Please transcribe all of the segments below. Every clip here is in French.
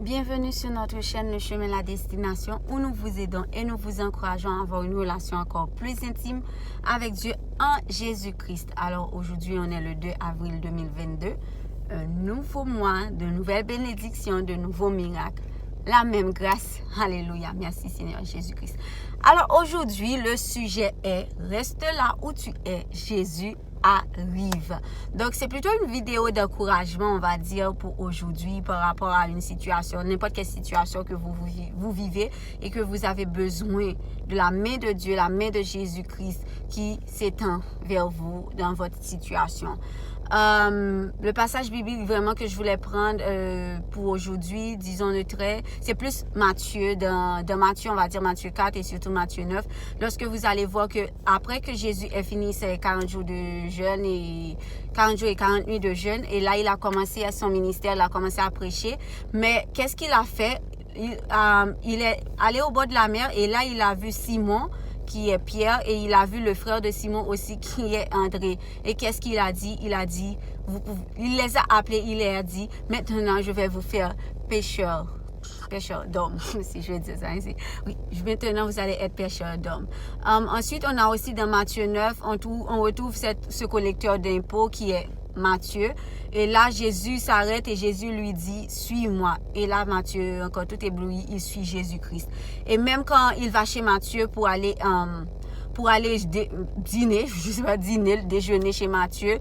Bienvenue sur notre chaîne Le Chemin la Destination où nous vous aidons et nous vous encourageons à avoir une relation encore plus intime avec Dieu en Jésus-Christ. Alors aujourd'hui, on est le 2 avril 2022. Un nouveau mois, de nouvelles bénédictions, de nouveaux miracles. La même grâce. Alléluia. Merci Seigneur Jésus-Christ. Alors aujourd'hui, le sujet est « Reste là où tu es, Jésus arrive ». Donc, c'est plutôt une vidéo d'encouragement, on va dire, pour aujourd'hui par rapport à une situation, n'importe quelle situation que vous vivez et que vous avez besoin de la main de Dieu, la main de Jésus-Christ qui s'étend vers vous dans votre situation. Le passage biblique vraiment que je voulais prendre pour aujourd'hui, disons le trait, c'est plus Matthieu, dans Matthieu, on va dire Matthieu 4 et surtout Matthieu 9, lorsque vous allez voir que après que Jésus ait fini ses 40 jours de jeûne et 40 jours et 40 nuits de jeûne, et là il a commencé à son ministère, il a commencé à prêcher, mais qu'est-ce qu'il a fait? Il est allé au bord de la mer et là il a vu Simon qui est Pierre, et il a vu le frère de Simon aussi qui est André. Et qu'est-ce qu'il a dit? Il a dit, il les a appelés, il leur a dit, maintenant je vais vous faire pêcheurs d'hommes, si je veux dire ça ainsi. Oui, maintenant vous allez être pêcheurs d'hommes. Ensuite, on a aussi dans Matthieu 9, on retrouve ce collecteur d'impôts qui est Matthieu. Et là, Jésus s'arrête et Jésus lui dit, suis-moi. Et là, Matthieu, encore tout ébloui, il suit Jésus-Christ. Et même quand il va chez Matthieu pour aller dîner, je sais pas, déjeuner chez Matthieu,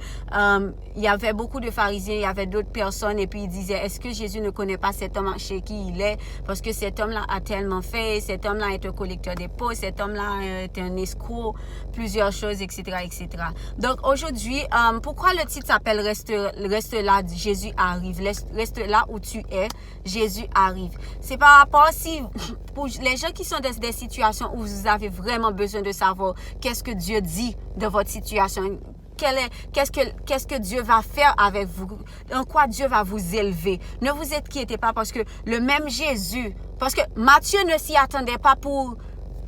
il y avait beaucoup de pharisiens, il y avait d'autres personnes, et puis il disait, est-ce que Jésus ne connaît pas cet homme chez qui il est? Parce que cet homme-là a tellement fait, cet homme-là est un collecteur d'impôts, cet homme-là est un escroc, plusieurs choses, etc., etc. Donc aujourd'hui, pourquoi le titre s'appelle Reste là, Jésus arrive. Reste là où tu es, Jésus arrive. C'est par rapport, si pour les gens qui sont dans des situations où vous avez vraiment besoin de savoir qu'est-ce que Dieu dit de votre situation, qu'est-ce que Dieu va faire avec vous, en quoi Dieu va vous élever. Ne vous inquiétez pas, parce que le même Jésus, parce que Matthieu ne s'y attendait pas pour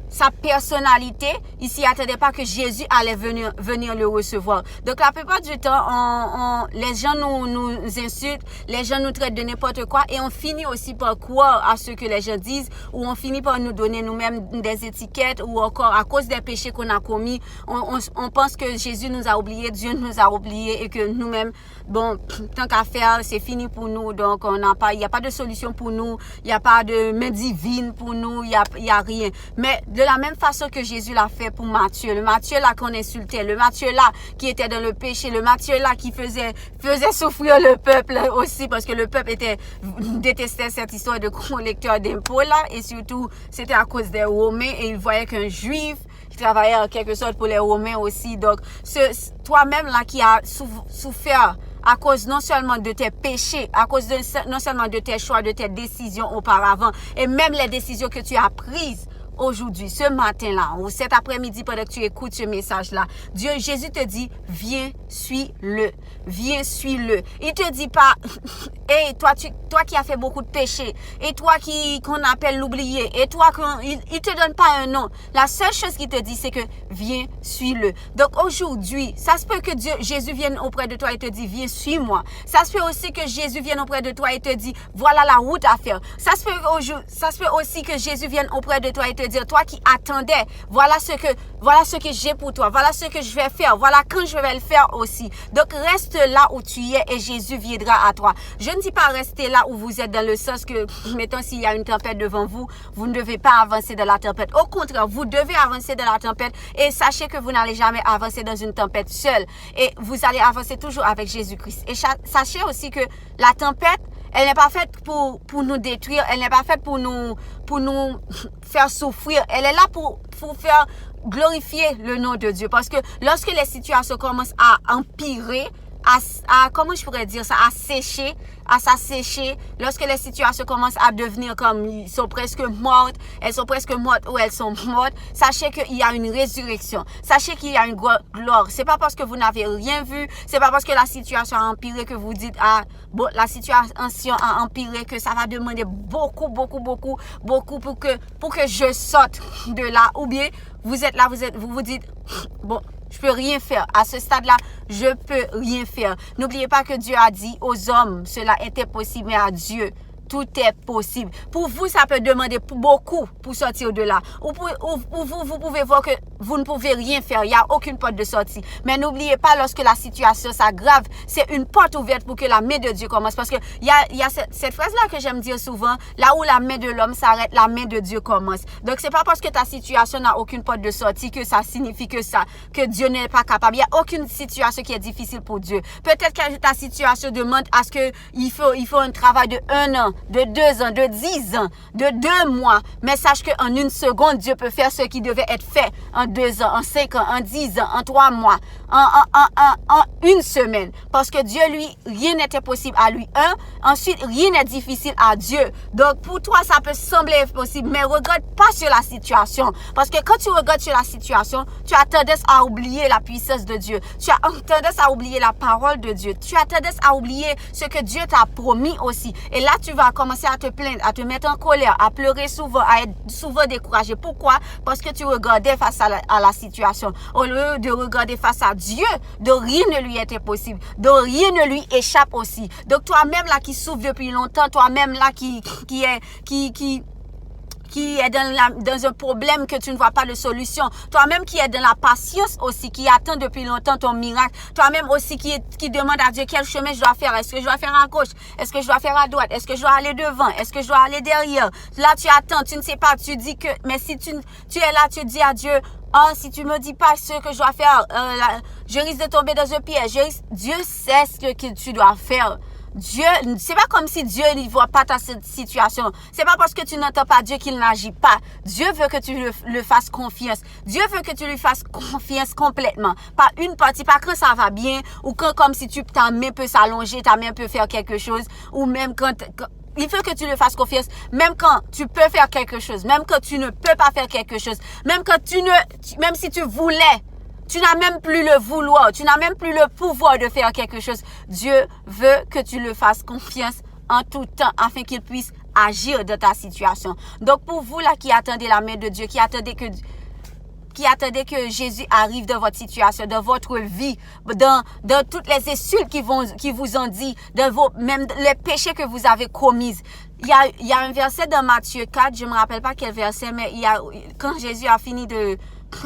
sa personnalité, il s'y attendait pas que Jésus allait venir le recevoir. Donc la plupart du temps, les gens nous insultent, les gens nous traitent de n'importe quoi, et on finit aussi par croire à ce que les gens disent, ou on finit par nous donner nous-mêmes des étiquettes, ou encore à cause des péchés qu'on a commis, on pense que Jésus nous a oubliés, Dieu nous a oubliés, et que nous-mêmes, bon, tant qu'à faire, c'est fini pour nous. Donc il n'y a pas de solution pour nous, il n'y a pas de main divine pour nous, il y a rien. Mais de la même façon que Jésus l'a fait pour Matthieu, le Matthieu là qu'on insultait, le Matthieu là qui était dans le péché, le Matthieu là qui faisait souffrir le peuple aussi, parce que le peuple détestait cette histoire de collecteur d'impôts là, et surtout c'était à cause des Romains, et il voyait qu'un Juif qui travaillait en quelque sorte pour les Romains aussi. Donc toi-même là qui a souffert à cause non seulement de tes péchés, à cause non seulement de tes choix, de tes décisions auparavant, et même les décisions que tu as prises aujourd'hui, ce matin-là, ou cet après-midi, pendant que tu écoutes ce message-là, Jésus te dit, viens, suis-le. Viens, suis-le. Il te dit pas, hey, toi qui as fait beaucoup de péchés, et toi qu'on appelle l'oublié, et toi il te donne pas un nom. La seule chose qu'il te dit, c'est que viens, suis-le. Donc aujourd'hui, ça se peut que Jésus vienne auprès de toi et te dit, viens, suis-moi. Ça se peut aussi que Jésus vienne auprès de toi et te dit, voilà la route à faire. Ça se peut aussi que Jésus vienne auprès de toi et te dire, toi qui attendais, voilà ce que j'ai pour toi, voilà ce que je vais faire, voilà quand je vais le faire aussi. Donc reste là où tu es et Jésus viendra à toi. Je ne dis pas rester là où vous êtes, dans le sens que, mettons, s'il y a une tempête devant vous, vous ne devez pas avancer dans la tempête. Au contraire, vous devez avancer dans la tempête, et sachez que vous n'allez jamais avancer dans une tempête seule, et vous allez avancer toujours avec Jésus-Christ. Et sachez aussi que la tempête, elle n'est pas faite pour nous détruire, elle n'est pas faite pour nous faire souffrir. Elle est là pour faire glorifier le nom de Dieu. Parce que lorsque les situations commencent à empirer, comment je pourrais dire ça, à s'assécher, lorsque les situations commencent à devenir comme elles sont presque mortes ou elles sont mortes, sachez qu'il y a une résurrection, sachez qu'il y a une gloire. C'est pas parce que vous n'avez rien vu, c'est pas parce que la situation a empiré que vous dites, la situation a empiré, que ça va demander beaucoup pour que je sorte de là. Ou bien vous êtes là, vous vous dites, bon, je peux rien faire. À ce stade-là, je peux rien faire. N'oubliez pas que Dieu a dit aux hommes, cela était possible, mais à Dieu, tout est possible. Pour vous, ça peut demander beaucoup pour sortir de là. Ou pour vous, vous pouvez voir que vous ne pouvez rien faire. Il n'y a aucune porte de sortie. Mais n'oubliez pas, lorsque la situation s'aggrave, c'est une porte ouverte pour que la main de Dieu commence. Parce que il y a cette phrase-là que j'aime dire souvent, là où la main de l'homme s'arrête, la main de Dieu commence. Donc, c'est pas parce que ta situation n'a aucune porte de sortie que ça signifie que Dieu n'est pas capable. Il n'y a aucune situation qui est difficile pour Dieu. Peut-être que ta situation demande à ce que il faut un travail de 1 an, de 2 ans, de 10 ans, de 2 mois. Mais sache qu'en 1 seconde, Dieu peut faire ce qui devait être fait en 2 ans, en 5 ans, en 10 ans, en 3 mois, en 1 semaine. Parce que Dieu, lui, rien n'était possible à lui. Ensuite, rien n'est difficile à Dieu. Donc, pour toi, ça peut sembler impossible, mais regarde pas sur la situation. Parce que quand tu regardes sur la situation, tu as tendance à oublier la puissance de Dieu. Tu as tendance à oublier la parole de Dieu. Tu as tendance à oublier ce que Dieu t'a promis aussi. Et là, tu vas commencer à te plaindre, à te mettre en colère, à pleurer souvent, à être souvent découragé. Pourquoi? Parce que tu regardais face à la situation. Au lieu de regarder face à Dieu, de rien ne lui était possible. De rien ne lui échappe aussi. Donc, toi-même là qui souffre depuis longtemps, toi-même là qui est dans un problème que tu ne vois pas de solution. Toi-même qui est dans la patience aussi, qui attend depuis longtemps ton miracle. Toi-même aussi qui demande à Dieu quel chemin je dois faire. Est-ce que je dois faire à gauche? Est-ce que je dois faire à droite? Est-ce que je dois aller devant? Est-ce que je dois aller derrière? Là, tu attends, tu ne sais pas, tu dis que... Mais si tu es là, tu dis à Dieu, oh, si tu me dis pas ce que je dois faire, je risque de tomber dans un piège. Dieu sait ce que tu dois faire. Dieu, c'est pas comme si Dieu ne voit pas ta situation. C'est pas parce que tu n'entends pas Dieu qu'il n'agit pas. Dieu veut que tu le fasses confiance. Dieu veut que tu lui fasses confiance complètement. Pas une partie, pas quand ça va bien, ou quand comme si ta main peut s'allonger, ta main peut faire quelque chose, ou même quand il faut que tu le fasses confiance, même quand tu peux faire quelque chose, même quand tu ne peux pas faire quelque chose, même quand même si tu voulais, tu n'as même plus le vouloir, tu n'as même plus le pouvoir de faire quelque chose. Dieu veut que tu le fasses confiance en tout temps afin qu'il puisse agir dans ta situation. Donc pour vous là qui attendez la main de Dieu, qui attendez que Jésus arrive dans votre situation, dans votre vie, dans toutes les insultes qui vous ont dit, même les péchés que vous avez commis. Il y a un verset dans Matthieu 4, je me rappelle pas quel verset, mais quand Jésus a fini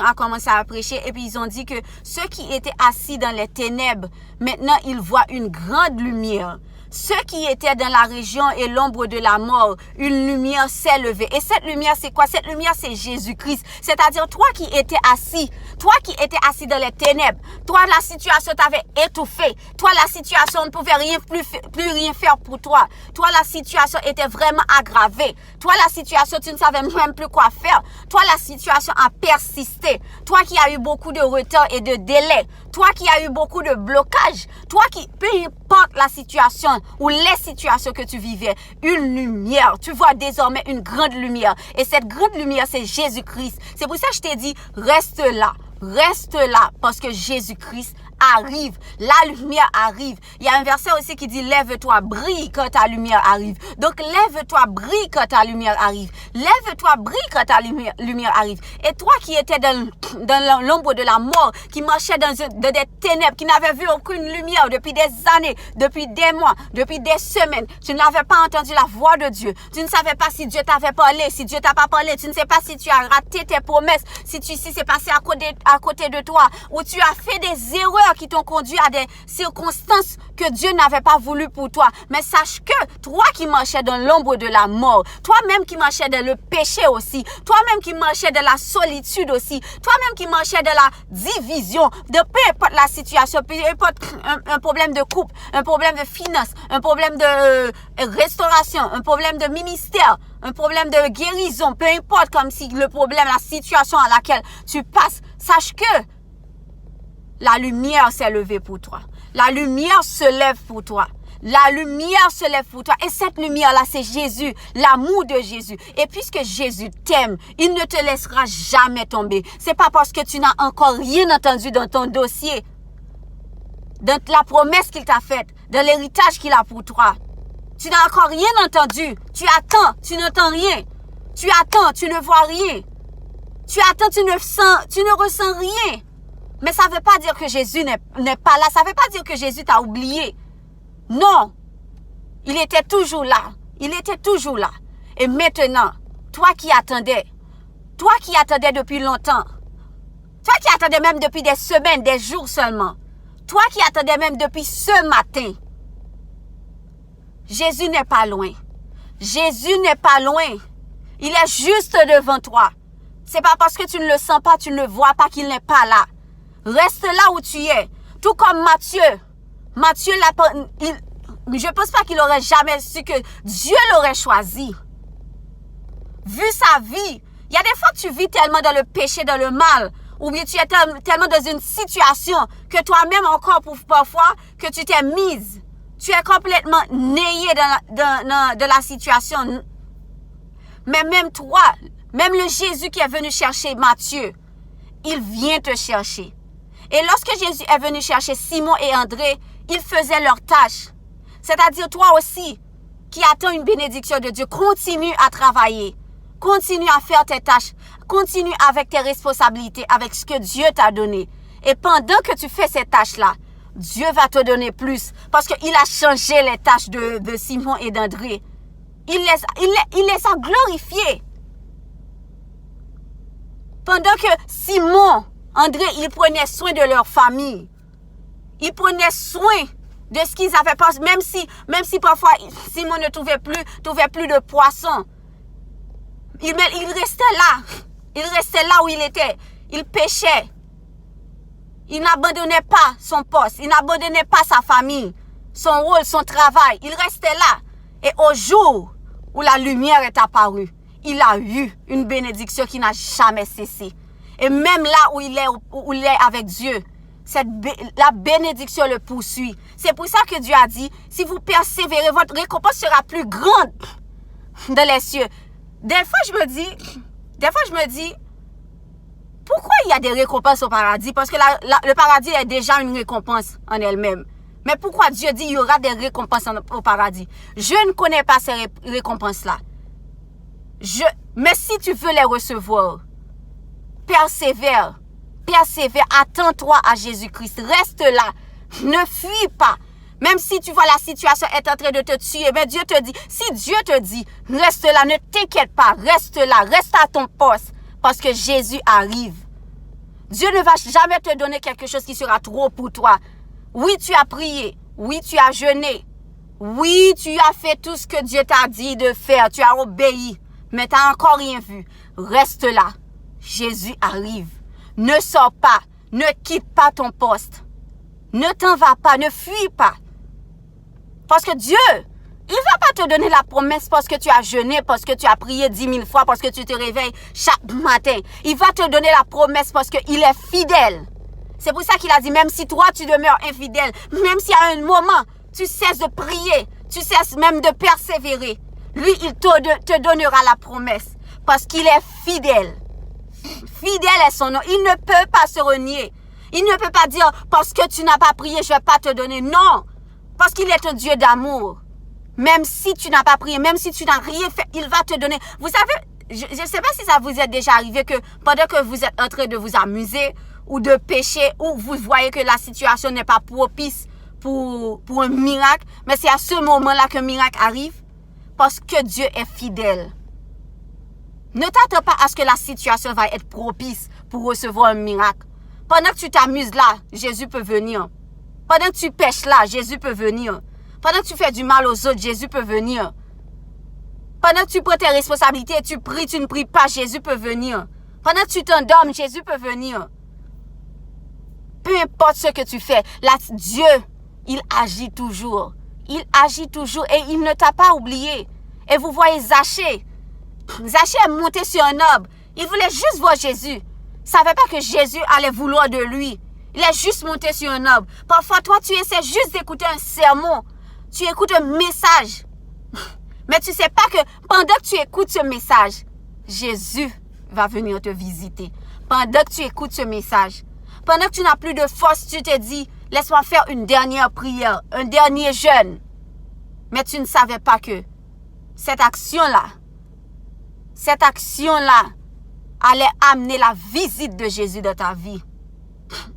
a commencé à prêcher, et puis ils ont dit que ceux qui étaient assis dans les ténèbres, maintenant ils voient une grande lumière. Ceux qui étaient dans la région et l'ombre de la mort, une lumière s'est levée. Et cette lumière, c'est quoi? Cette lumière, c'est Jésus-Christ. C'est-à-dire, toi qui étais assis dans les ténèbres, toi, la situation t'avait étouffé. Toi, la situation ne pouvait plus rien faire pour toi. Toi, la situation était vraiment aggravée. Toi, la situation, tu ne savais même plus quoi faire. Toi, la situation a persisté. Toi qui as eu beaucoup de retard et de délai. Toi qui as eu beaucoup de blocages. Toi qui, peu importe la situation ou les situations que tu vivais, une lumière. Tu vois désormais une grande lumière. Et cette grande lumière, c'est Jésus-Christ. C'est pour ça que je t'ai dit, reste là. Reste là parce que Jésus-Christ arrive. La lumière arrive. Il y a un verset aussi qui dit lève-toi, brille quand ta lumière arrive. Donc lève-toi, brille quand ta lumière arrive. Lève-toi, brille quand ta lumière arrive. Et toi qui étais dans l'ombre de la mort, qui marchais dans des ténèbres, qui n'avais vu aucune lumière depuis des années, depuis des mois, depuis des semaines, tu n'avais pas entendu la voix de Dieu. Tu ne savais pas si Dieu t'avait parlé, si Dieu t'a pas parlé. Tu ne sais pas si tu as raté tes promesses, si c'est passé à côté de toi, ou tu as fait des erreurs qui t'ont conduit à des circonstances que Dieu n'avait pas voulu pour toi. Mais sache que toi qui marchais dans l'ombre de la mort, toi-même qui marchais dans le péché aussi, toi-même qui marchais dans la solitude aussi, toi-même qui marchais dans la division, de peu importe la situation, peu importe un problème de couple, un problème de finances, un problème de restauration, un problème de ministère, un problème de guérison, peu importe comme si le problème, la situation à laquelle tu passes, sache que la lumière s'est levée pour toi. La lumière se lève pour toi. La lumière se lève pour toi. Et cette lumière-là, c'est Jésus, l'amour de Jésus. Et puisque Jésus t'aime, il ne te laissera jamais tomber. C'est pas parce que tu n'as encore rien entendu dans ton dossier, dans la promesse qu'il t'a faite, dans l'héritage qu'il a pour toi. Tu n'as encore rien entendu. Tu attends, tu n'entends rien. Tu attends, tu ne vois rien. Tu attends, tu ne ressens rien. Mais ça ne veut pas dire que Jésus n'est pas là. Ça ne veut pas dire que Jésus t'a oublié. Non. Il était toujours là. Il était toujours là. Et maintenant, toi qui attendais depuis longtemps, toi qui attendais même depuis des semaines, des jours seulement, toi qui attendais même depuis ce matin, Jésus n'est pas loin. Jésus n'est pas loin. Il est juste devant toi. C'est pas parce que tu ne le sens pas, tu ne le vois pas qu'il n'est pas là. Reste là où tu es. Tout comme Matthieu. Matthieu, je ne pense pas qu'il aurait jamais su que Dieu l'aurait choisi. Vu sa vie, il y a des fois que tu vis tellement dans le péché, dans le mal, ou bien tu es tellement dans une situation que toi-même encore parfois que tu t'es mise. Tu es complètement nayé dans la situation. Mais même toi, même le Jésus qui est venu chercher Matthieu, il vient te chercher. Et lorsque Jésus est venu chercher Simon et André, ils faisaient leur tâche. C'est-à-dire toi aussi, qui attends une bénédiction de Dieu, continue à travailler. Continue à faire tes tâches. Continue avec tes responsabilités, avec ce que Dieu t'a donné. Et pendant que tu fais ces tâches-là, Dieu va te donner plus. Parce qu'il a changé les tâches de Simon et d'André. Il les a glorifiés. Pendant que Simon, André, ils prenaient soin de leur famille. Ils prenaient soin de ce qu'ils avaient pas. Même si parfois Simon ne trouvait plus de poisson. Il restait là. Il restait là où il était. Il pêchait. Il n'abandonnait pas son poste. Il n'abandonnait pas sa famille, son rôle, son travail. Il restait là. Et au jour où la lumière est apparue, il a eu une bénédiction qui n'a jamais cessé. Et même là où il est avec Dieu, la bénédiction le poursuit. C'est pour ça que Dieu a dit, si vous persévérez, votre récompense sera plus grande dans les cieux. Des fois, je me dis, pourquoi il y a des récompenses au paradis? Parce que le paradis est déjà une récompense en elle-même. Mais pourquoi Dieu dit qu'il y aura des récompenses au paradis? Je ne connais pas ces récompenses-là. Mais si tu veux les recevoir, persévère, attends-toi à Jésus-Christ. Reste là, ne fuis pas. Même si tu vois la situation est en train de te tuer, mais Dieu te dit, si Dieu te dit, reste là, ne t'inquiète pas, reste là, reste à ton poste, parce que Jésus arrive. Dieu ne va jamais te donner quelque chose qui sera trop pour toi. Oui, tu as prié, oui, tu as jeûné, oui, tu as fait tout ce que Dieu t'a dit de faire, tu as obéi, mais tu n'as encore rien vu. Reste là, Jésus arrive. Ne sors pas, ne quitte pas ton poste, ne t'en vas pas, ne fuis pas. Parce que Dieu, il ne va pas te donner la promesse parce que tu as jeûné, parce que tu as prié 10 000 fois, parce que tu te réveilles chaque matin. Il va te donner la promesse parce qu'il est fidèle. C'est pour ça qu'il a dit, même si toi tu demeures infidèle, même si à un moment tu cesses de prier, tu cesses même de persévérer, lui il te donnera la promesse parce qu'il est fidèle. Fidèle est son nom. Il ne peut pas se renier. Il ne peut pas dire, parce que tu n'as pas prié, je ne vais pas te donner. Non. Parce qu'il est un Dieu d'amour. Même si tu n'as pas prié, même si tu n'as rien fait, il va te donner. Vous savez, je ne sais pas si ça vous est déjà arrivé que pendant que vous êtes en train de vous amuser ou de pécher, ou vous voyez que la situation n'est pas propice pour un miracle, mais c'est à ce moment-là qu'un miracle arrive. Parce que Dieu est fidèle. Ne t'attends pas à ce que la situation va être propice pour recevoir un miracle. Pendant que tu t'amuses là, Jésus peut venir. Pendant que tu pêches là, Jésus peut venir. Pendant que tu fais du mal aux autres, Jésus peut venir. Pendant que tu prends tes responsabilités et tu pries, tu ne pries pas, Jésus peut venir. Pendant que tu t'endormes, Jésus peut venir. Peu importe ce que tu fais, là, Dieu, il agit toujours. Il agit toujours et il ne t'a pas oublié. Et vous voyez Zachée. Zachée est monté sur un arbre. Il voulait juste voir Jésus. Il ne savait pas que Jésus allait vouloir de lui. Il est juste monté sur un arbre. Parfois, toi, tu essaies juste d'écouter un sermon. Tu écoutes un message. Mais tu ne sais pas que pendant que tu écoutes ce message, Jésus va venir te visiter. Pendant que tu écoutes ce message, pendant que tu n'as plus de force, tu te dis, laisse-moi faire une dernière prière, un dernier jeûne. Mais tu ne savais pas que cette action-là allait amener la visite de Jésus dans ta vie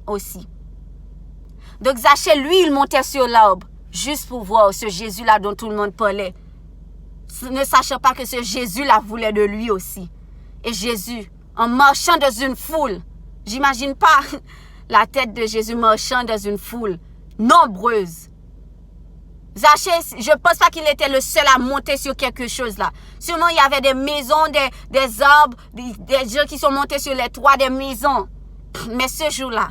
aussi. Donc Zachée, lui, il montait sur l'arbre juste pour voir ce Jésus-là dont tout le monde parlait. ne sachant pas que ce Jésus-là voulait de lui aussi. Et Jésus, en marchant dans une foule, j'imagine pas la tête de Jésus marchant dans une foule nombreuse. Zachée, je ne pense pas qu'il était le seul à monter sur quelque chose là. Sûrement, il y avait des maisons, des arbres, des gens qui sont montés sur les toits des maisons. Mais ce jour-là,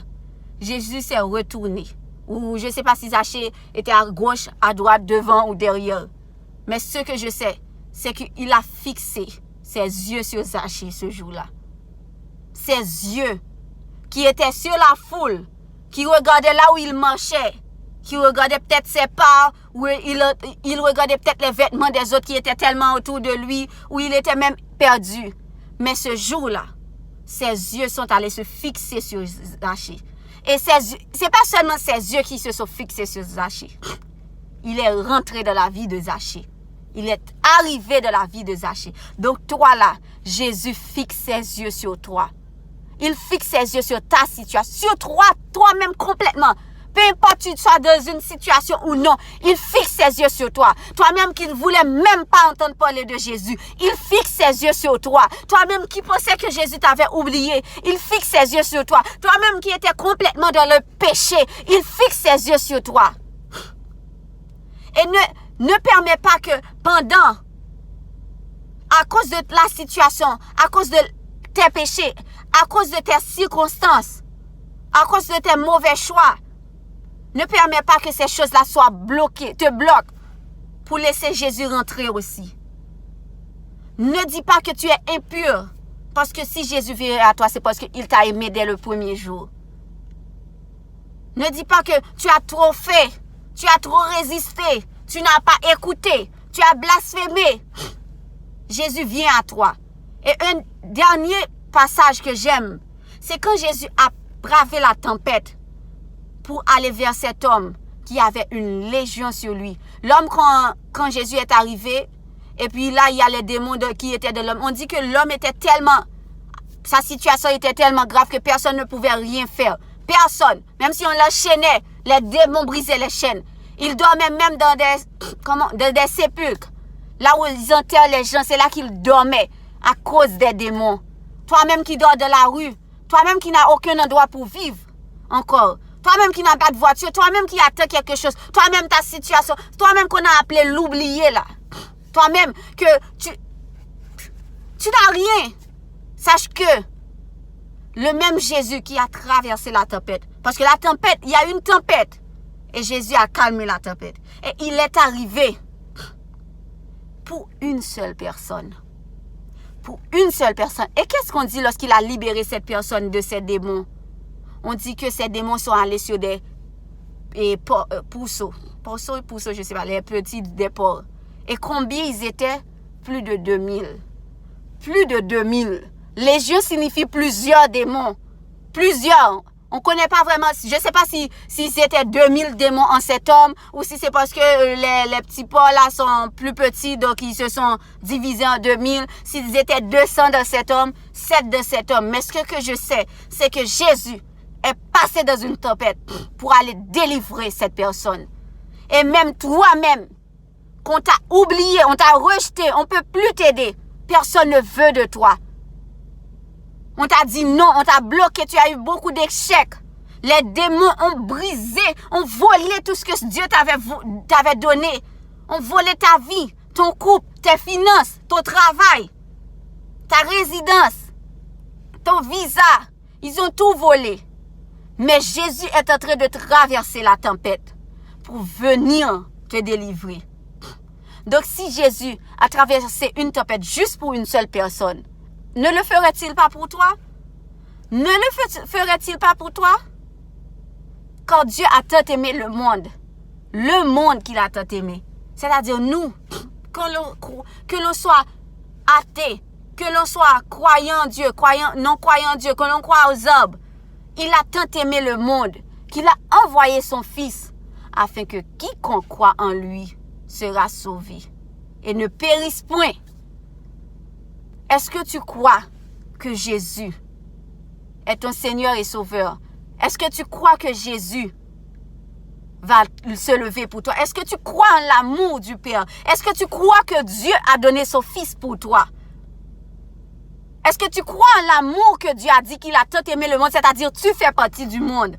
Jésus s'est retourné. Ou je ne sais pas si Zachée était à gauche, à droite, devant ou derrière. Mais ce que je sais, c'est qu'il a fixé ses yeux sur Zachée ce jour-là. Ses yeux qui étaient sur la foule, qui regardaient là où il marchait, qui regardait peut-être ses pas, ou il regardait peut-être les vêtements des autres qui étaient tellement autour de lui, ou il était même perdu. Mais ce jour-là, ses yeux sont allés se fixer sur Zachée. Et c'est pas seulement ses yeux qui se sont fixés sur Zachée. Il est rentré dans la vie de Zachée. Il est arrivé dans la vie de Zachée. Donc toi là, Jésus fixe ses yeux sur toi. Il fixe ses yeux sur ta situation, sur toi-même complètement. Peu importe tu sois dans une situation ou non, il fixe ses yeux sur toi. Toi-même qui ne voulais même pas entendre parler de Jésus, il fixe ses yeux sur toi. Toi-même qui pensais que Jésus t'avait oublié, il fixe ses yeux sur toi. Toi-même qui étais complètement dans le péché, il fixe ses yeux sur toi. Et ne permets pas que pendant, à cause de la situation, à cause de tes péchés, à cause de tes circonstances, à cause de tes mauvais choix, ne permets pas que ces choses-là soient bloquées, te bloquent pour laisser Jésus rentrer aussi. Ne dis pas que tu es impur parce que si Jésus vient à toi, c'est parce qu'il t'a aimé dès le premier jour. Ne dis pas que tu as trop fait, tu as trop résisté, tu n'as pas écouté, tu as blasphémé. Jésus vient à toi. Et un dernier passage que j'aime, c'est quand Jésus a bravé la tempête pour aller vers cet homme qui avait une légion sur lui. L'homme, quand Jésus est arrivé, et puis là, il y a les démons qui étaient de l'homme. On dit que l'homme était tellement, sa situation était tellement grave que personne ne pouvait rien faire. Personne. Même si on l'enchaînait, les démons brisaient les chaînes. Il dormait même dans des sépulcres. Là où ils enterrent les gens, c'est là qu'il dormait à cause des démons. Toi-même qui dors dans la rue, toi-même qui n'as aucun endroit pour vivre encore, toi-même qui n'as pas de voiture, toi-même qui attends quelque chose, toi-même ta situation, toi-même qu'on a appelé l'oublié là, toi-même que tu n'as rien. Sache que le même Jésus qui a traversé la tempête, parce que la tempête, il y a une tempête, et Jésus a calmé la tempête, et il est arrivé pour une seule personne. Pour une seule personne. Et qu'est-ce qu'on dit lorsqu'il a libéré cette personne de ces démons? On dit que ces démons sont allés sur des pourceaux. Pourceaux, je ne sais pas, les petits des porcs. Et combien ils étaient? Plus de 2000. Plus de 2000. Légion signifie plusieurs démons. Plusieurs. On ne connaît pas vraiment, je ne sais pas si c'était 2000 démons en cet homme ou si c'est parce que les petits porcs là sont plus petits, donc ils se sont divisés en 2000. S'ils étaient 200 dans cet homme, 7 de cet homme. Mais ce que je sais, c'est que Jésus est passé dans une tempête pour aller délivrer cette personne. Et même toi-même, qu'on t'a oublié, on t'a rejeté, on ne peut plus t'aider. Personne ne veut de toi. On t'a dit non, on t'a bloqué, tu as eu beaucoup d'échecs. Les démons ont brisé, ont volé tout ce que Dieu t'avait donné. Ont volé ta vie, ton couple, tes finances, ton travail, ta résidence, ton visa. Ils ont tout volé. Mais Jésus est en train de traverser la tempête pour venir te délivrer. Donc si Jésus a traversé une tempête juste pour une seule personne, ne le ferait-il pas pour toi? Ne le ferait-il pas pour toi? Quand Dieu a tant aimé le monde qu'il a tant aimé, c'est-à-dire nous, que l'on soit athée, que l'on soit croyant en Dieu, non croyant en Dieu, que l'on croit aux arbres, il a tant aimé le monde qu'il a envoyé son Fils afin que quiconque croit en lui sera sauvé et ne périsse point. Est-ce que tu crois que Jésus est ton Seigneur et Sauveur? Est-ce que tu crois que Jésus va se lever pour toi? Est-ce que tu crois en l'amour du Père? Est-ce que tu crois que Dieu a donné son Fils pour toi? Est-ce que tu crois en l'amour que Dieu a dit qu'il a tant aimé le monde, c'est-à-dire tu fais partie du monde?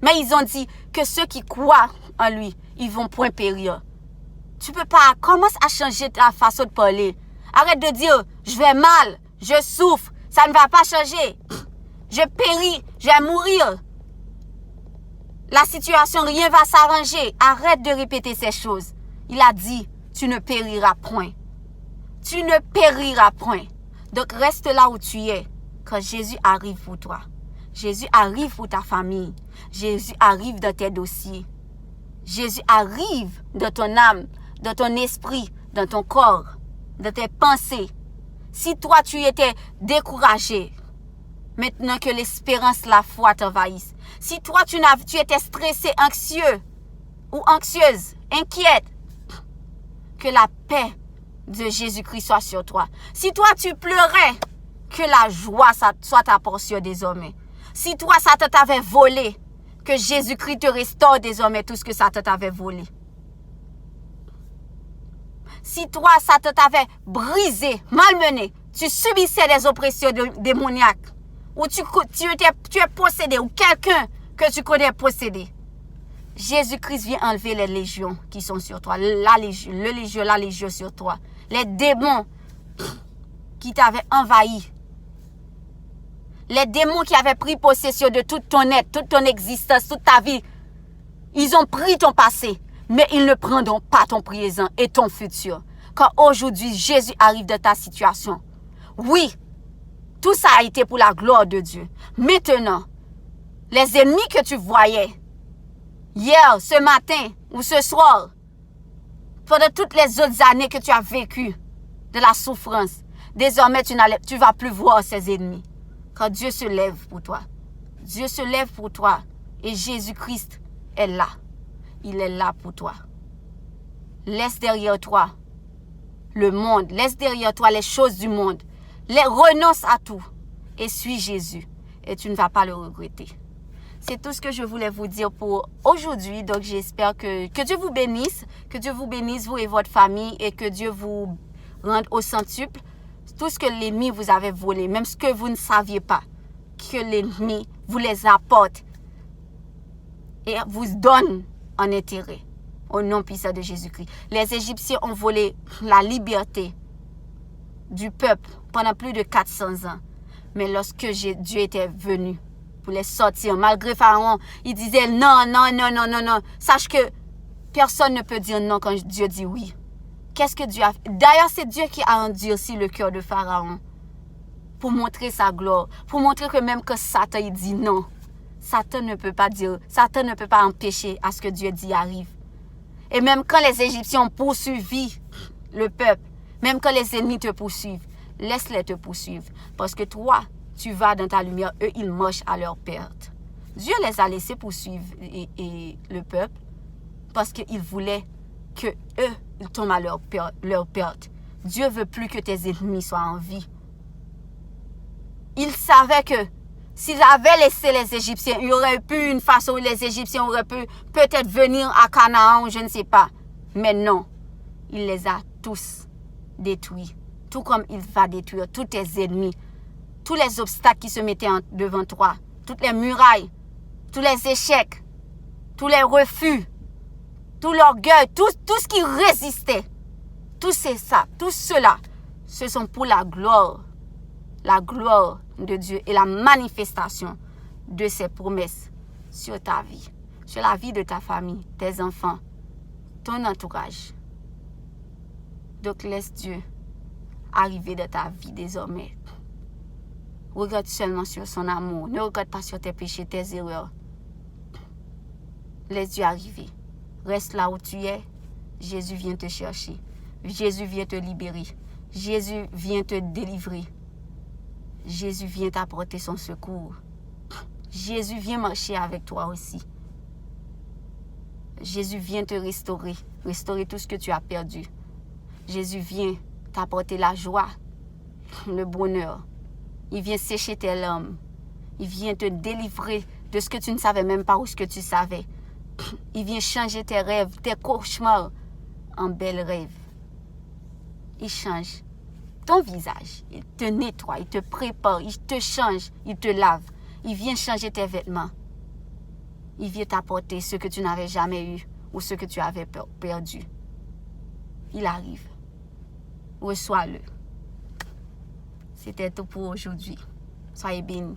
Mais ils ont dit que ceux qui croient en lui, ils vont point périr. Tu peux pas, commence à changer ta façon de parler. Arrête de dire, je vais mal, je souffre, ça ne va pas changer. Je péris, je vais mourir. La situation, rien va s'arranger. Arrête de répéter ces choses. Il a dit, tu ne périras point. Tu ne périras point. Donc reste là où tu es quand Jésus arrive pour toi. Jésus arrive pour ta famille. Jésus arrive dans tes dossiers. Jésus arrive dans ton âme, dans ton esprit, dans ton corps, dans tes pensées. Si toi tu étais découragé, maintenant que l'espérance, la foi t'envahissent. Si toi tu étais stressé, anxieux ou anxieuse, inquiète, que la paix de Jésus-Christ soit sur toi. Si toi tu pleurais, que la joie soit ta portion désormais. Si toi Satan t'avait volé, que Jésus-Christ te restaure désormais tout ce que Satan t'avait volé. Si toi Satan t'avait brisé, malmené, tu subissais des oppressions démoniaques, ou tu es possédé, ou quelqu'un que tu connais possédé, Jésus-Christ vient enlever les légions qui sont sur toi, la légion sur toi, les démons qui t'avaient envahi, les démons qui avaient pris possession de tout ton être, toute ton existence, toute ta vie. Ils ont pris ton passé, mais ils ne prendront pas ton présent et ton futur. Quand aujourd'hui Jésus arrive dans ta situation, oui, tout ça a été pour la gloire de Dieu. Maintenant, les ennemis que tu voyais hier, ce matin ou ce soir, pendant toutes les autres années que tu as vécues de la souffrance, désormais tu ne vas plus voir ces ennemis. Quand Dieu se lève pour toi, Dieu se lève pour toi et Jésus-Christ est là. Il est là pour toi. Laisse derrière toi le monde, laisse derrière toi les choses du monde. Renonce à tout et suis Jésus et tu ne vas pas le regretter. C'est tout ce que je voulais vous dire pour aujourd'hui. Donc j'espère que Dieu vous bénisse, vous et votre famille, et que Dieu vous rende au centuple tout ce que l'ennemi vous avait volé, même ce que vous ne saviez pas, que l'ennemi vous les apporte et vous donne en intérêt, au nom puissant de Jésus-Christ. Les Égyptiens ont volé la liberté du peuple pendant plus de 400 ans. Mais lorsque Dieu était venu pour les sortir, malgré Pharaon, il disait non. Sache que personne ne peut dire non quand Dieu dit oui. Qu'est-ce que Dieu a fait? D'ailleurs, c'est Dieu qui a endurci le cœur de Pharaon pour montrer sa gloire, pour montrer que même que Satan il dit non, Satan ne peut pas empêcher à ce que Dieu dit arrive. Et même quand les Égyptiens ont poursuivi le peuple, même quand les ennemis te poursuivent, laisse-les te poursuivre. Parce que toi, tu vas dans ta lumière, eux, ils marchent à leur perte. Dieu les a laissés poursuivre et le peuple parce qu'il voulait que eux, ils tombent à leur perte. Dieu veut plus que tes ennemis soient en vie. Il savait que s'il avait laissé les Égyptiens, il y aurait pu une façon où les Égyptiens auraient pu peut-être venir à Canaan, je ne sais pas. Mais non, il les a tous détruits. Tout comme il va détruire tous tes ennemis, tous les obstacles qui se mettaient devant toi, toutes les murailles, tous les échecs, tous les refus, tout l'orgueil, tout ce qui résistait. Tout cela, ce sont pour la gloire de Dieu et la manifestation de ses promesses sur ta vie, sur la vie de ta famille, tes enfants, ton entourage. Donc laisse Dieu arriver dans ta vie désormais. Regarde seulement sur son amour. Ne regarde pas sur tes péchés, tes erreurs. Laisse Dieu arriver. Reste là où tu es. Jésus vient te chercher. Jésus vient te libérer. Jésus vient te délivrer. Jésus vient t'apporter son secours. Jésus vient marcher avec toi aussi. Jésus vient te restaurer tout ce que tu as perdu. Jésus vient t'apporter la joie, le bonheur. Il vient sécher tes larmes. Il vient te délivrer de ce que tu ne savais même pas ou ce que tu savais. Il vient changer tes rêves, tes cauchemars en belles rêves. Il change ton visage. Il te nettoie, il te prépare, il te change, il te lave. Il vient changer tes vêtements. Il vient t'apporter ce que tu n'avais jamais eu ou ce que tu avais perdu. Il arrive. Reçois-le. C'était tout pour aujourd'hui. Soyez bénis.